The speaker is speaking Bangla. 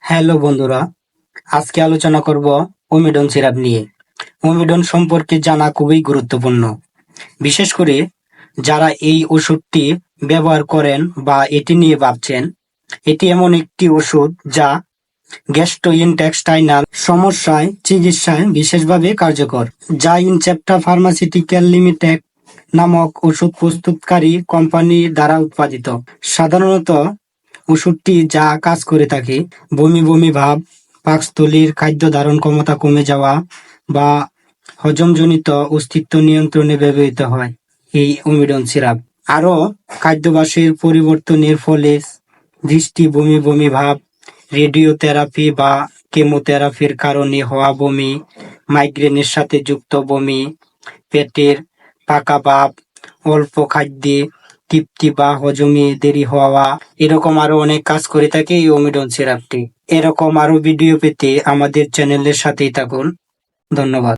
হ্যালো বন্ধুরা, আজকে আলোচনা করব ওমিডন সিরাপ নিয়ে। ওমিডন সম্পর্কে জানা খুবই গুরুত্বপূর্ণ, বিশেষ করে যারা এই ওষুধটি ব্যবহার করেন বা এটি নিয়ে ভাবছেন। এটি এমন একটি ওষুধ যা গ্যাস্ট্রোইন্টেস্টাইনাল সমস্যায় চিকিৎসায় বিশেষভাবে কার্যকর, যা ইনসেপ্টা ফার্মাসিউটিক্যাল লিমিটেড নামক ওষুধ প্রস্তুতকারী কোম্পানি দ্বারা উৎপাদিত। সাধারণত ওষুধটি যা কাজ করে থাকে, বমি বমি ভাব, পাকস্থলীর খাদ্য ধারণ ক্ষমতা কমে যাওয়া বা হজমজনিত অস্তিত্ব নিয়ন্ত্রণে ব্যবহৃত হয় এই ওমিডন সিরাপ। আরও খাদ্যাভ্যাসের পরিবর্তনের ফলে দৃষ্টি, বমি বমি ভাব, রেডিওথেরাপি বা কেমোথেরাপির কারণে হওয়া বমি, মাইগ্রেনের সাথে যুক্ত বমি, পেটের পাকা ভাব, অল্প খাদ্যে তৃপ্তি বা হজমে দেরি হওয়া, এরকম আরো অনেক কাজ করে থাকে এই ওমিডন সিরাপটি। এরকম আরো ভিডিও পেতে আমাদের চ্যানেলের সাথেই থাকুন। ধন্যবাদ।